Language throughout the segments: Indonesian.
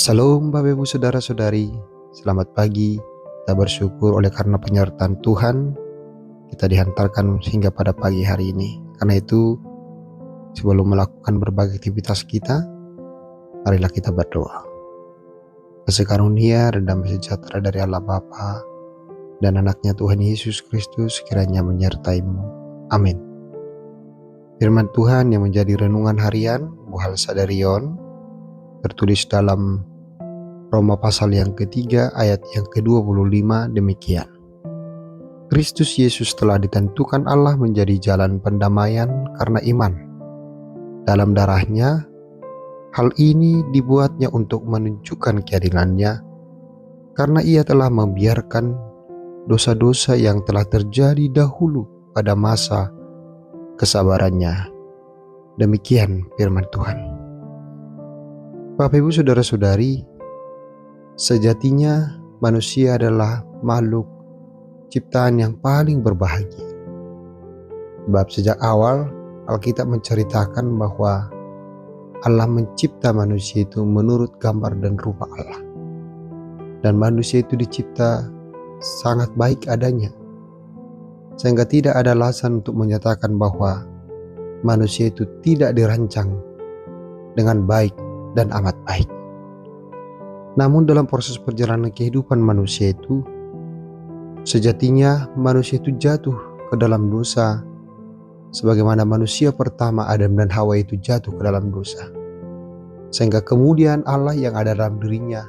Salam Bapak Ibu Saudara-saudari, selamat pagi. Kita bersyukur oleh karena penyertaan Tuhan, kita dihantarkan hingga pada pagi hari ini. Karena itu, sebelum melakukan berbagai aktivitas kita, marilah kita berdoa. Kasih karunia dan damai sejahtera dari Allah Bapa dan anaknya Tuhan Yesus Kristus kiranya menyertaimu. Amin. Firman Tuhan yang menjadi renungan harian Buhal Sadarion tertulis dalam Roma pasal yang ketiga ayat yang ke-25 demikian. Kristus Yesus telah ditentukan Allah menjadi jalan pendamaian karena iman. Dalam darahnya, hal ini dibuatnya untuk menunjukkan keadilannya, karena ia telah membiarkan dosa-dosa yang telah terjadi dahulu pada masa kesabarannya. Demikian firman Tuhan. Bapak Ibu Saudara-saudari, sejatinya manusia adalah makhluk ciptaan yang paling berbahagia. Sebab sejak awal Alkitab menceritakan bahwa Allah mencipta manusia itu menurut gambar dan rupa Allah. Dan manusia itu dicipta sangat baik adanya. Sehingga tidak ada alasan untuk menyatakan bahwa manusia itu tidak dirancang dengan baik dan amat baik. Namun dalam proses perjalanan kehidupan manusia itu, sejatinya manusia itu jatuh ke dalam dosa, sebagaimana manusia pertama Adam dan Hawa itu jatuh ke dalam dosa. Sehingga kemudian Allah yang ada dalam dirinya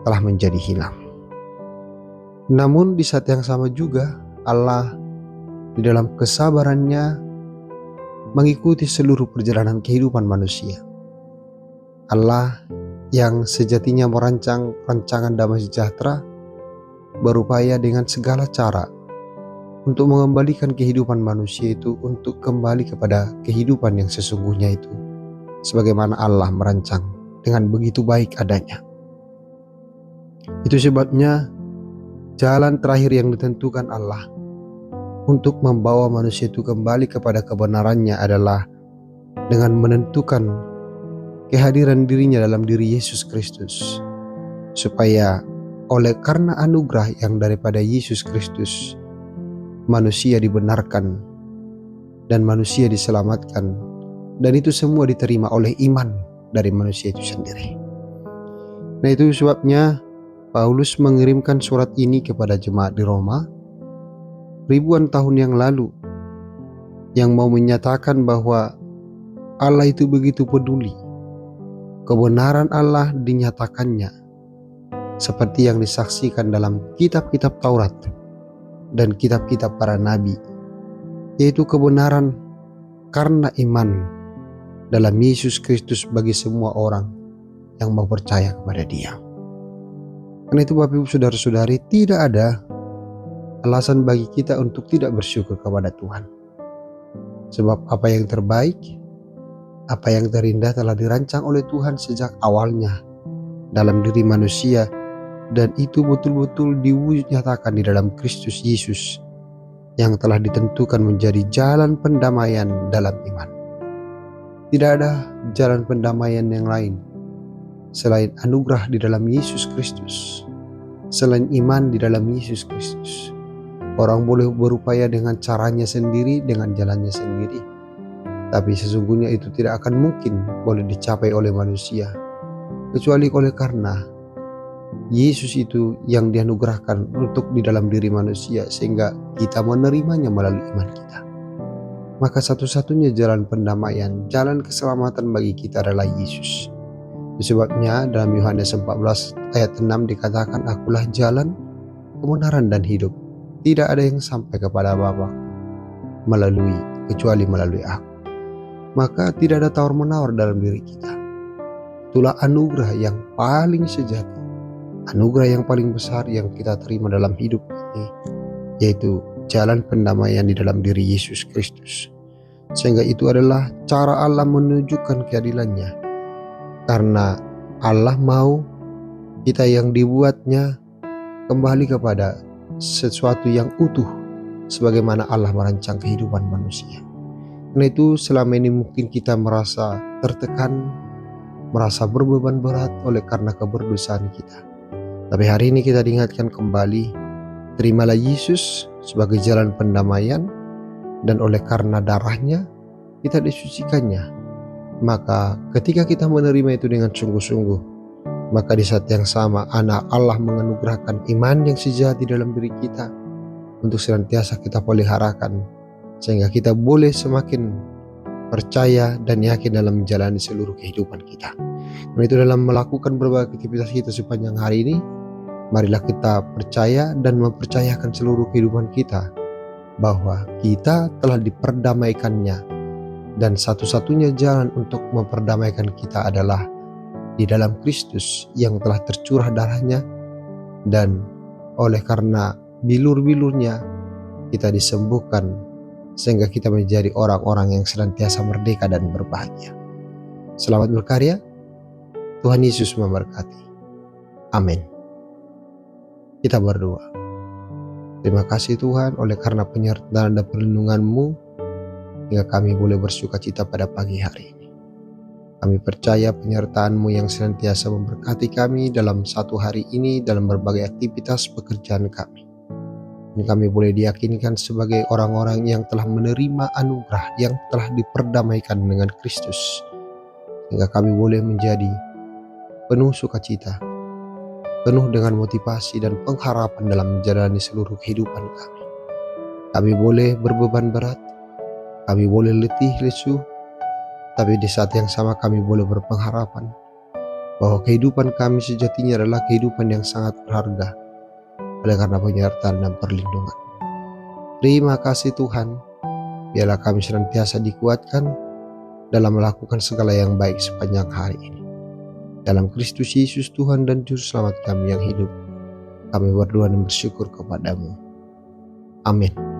telah menjadi hilang. Namun di saat yang sama juga Allah di dalam kesabarannya mengikuti seluruh perjalanan kehidupan manusia. Allah yang sejatinya merancang rancangan damai sejahtera berupaya dengan segala cara untuk mengembalikan kehidupan manusia itu untuk kembali kepada kehidupan yang sesungguhnya itu, sebagaimana Allah merancang dengan begitu baik adanya. Itu sebabnya jalan terakhir yang ditentukan Allah untuk membawa manusia itu kembali kepada kebenarannya adalah dengan menentukan kehadiran dirinya dalam diri Yesus Kristus, supaya oleh karena anugerah yang daripada Yesus Kristus, manusia dibenarkan dan manusia diselamatkan, dan itu semua diterima oleh iman dari manusia itu sendiri. Nah, itu sebabnya Paulus mengirimkan surat ini kepada jemaat di Roma ribuan tahun yang lalu, yang mau menyatakan bahwa Allah itu begitu peduli. Kebenaran Allah dinyatakannya seperti yang disaksikan dalam kitab-kitab Taurat dan kitab-kitab para nabi, yaitu kebenaran karena iman dalam Yesus Kristus bagi semua orang yang mau percaya kepada Dia. Karena itu Bapak Ibu Saudara-saudari, tidak ada alasan bagi kita untuk tidak bersyukur kepada Tuhan. Sebab apa yang terbaik, apa yang terindah telah dirancang oleh Tuhan sejak awalnya dalam diri manusia, dan itu betul-betul dinyatakan di dalam Kristus Yesus yang telah ditentukan menjadi jalan pendamaian dalam iman. Tidak ada jalan pendamaian yang lain selain anugerah di dalam Yesus Kristus, selain iman di dalam Yesus Kristus. Orang boleh berupaya dengan caranya sendiri, dengan jalannya sendiri, tapi sesungguhnya itu tidak akan mungkin boleh dicapai oleh manusia, kecuali oleh karena Yesus itu yang dianugerahkan untuk di dalam diri manusia, sehingga kita menerimanya melalui iman kita. Maka satu-satunya jalan pendamaian, jalan keselamatan bagi kita adalah Yesus. Sebabnya dalam Yohanes 14 ayat 6 dikatakan, "Akulah jalan, kebenaran dan hidup. Tidak ada yang sampai kepada Bapa kecuali melalui aku." Maka tidak ada tawar-menawar dalam diri kita. Itulah anugerah yang paling sejati, anugerah yang paling besar yang kita terima dalam hidup ini, yaitu jalan pendamaian di dalam diri Yesus Kristus. Sehingga itu adalah cara Allah menunjukkan keadilannya, karena Allah mau kita yang dibuatnya kembali kepada sesuatu yang utuh, sebagaimana Allah merancang kehidupan manusia. Karena itu selama ini mungkin kita merasa tertekan, merasa berbeban berat oleh karena keberdosaan kita. Tapi hari ini kita diingatkan kembali, terimalah Yesus sebagai jalan pendamaian, dan oleh karena darahnya kita disucikannya. Maka ketika kita menerima itu dengan sungguh-sungguh, maka di saat yang sama anak Allah menganugerahkan iman yang sejati dalam diri kita untuk senantiasa kita peliharakan, sehingga kita boleh semakin percaya dan yakin dalam menjalani seluruh kehidupan kita. Dan itu dalam melakukan berbagai aktivitas kita sepanjang hari ini, marilah kita percaya dan mempercayakan seluruh kehidupan kita bahwa kita telah diperdamaikannya, dan satu-satunya jalan untuk memperdamaikan kita adalah di dalam Kristus yang telah tercurah darahnya, dan oleh karena bilur-bilurnya kita disembuhkan sehingga kita menjadi orang-orang yang senantiasa merdeka dan berbahagia. Selamat berkarya. Tuhan Yesus memberkati. Amin. Kita berdoa. Terima kasih Tuhan oleh karena penyertaan dan perlindungan-Mu hingga kami boleh bersukacita pada pagi hari ini. Kami percaya penyertaan-Mu yang senantiasa memberkati kami dalam satu hari ini dalam berbagai aktivitas pekerjaan kami. Dan kami boleh diyakinkan sebagai orang-orang yang telah menerima anugerah yang telah diperdamaikan dengan Kristus, hingga kami boleh menjadi penuh sukacita, penuh dengan motivasi dan pengharapan dalam menjalani seluruh kehidupan kami. Kami boleh berbeban berat, kami boleh letih lesu, tapi di saat yang sama kami boleh berpengharapan bahwa kehidupan kami sejatinya adalah kehidupan yang sangat berharga oleh karena penyertaan dan perlindungan. Terima kasih Tuhan, biarlah kami senantiasa dikuatkan dalam melakukan segala yang baik sepanjang hari ini. Dalam Kristus Yesus Tuhan dan Juru Selamat kami yang hidup, kami berdoa dan bersyukur kepada-Mu. Amin.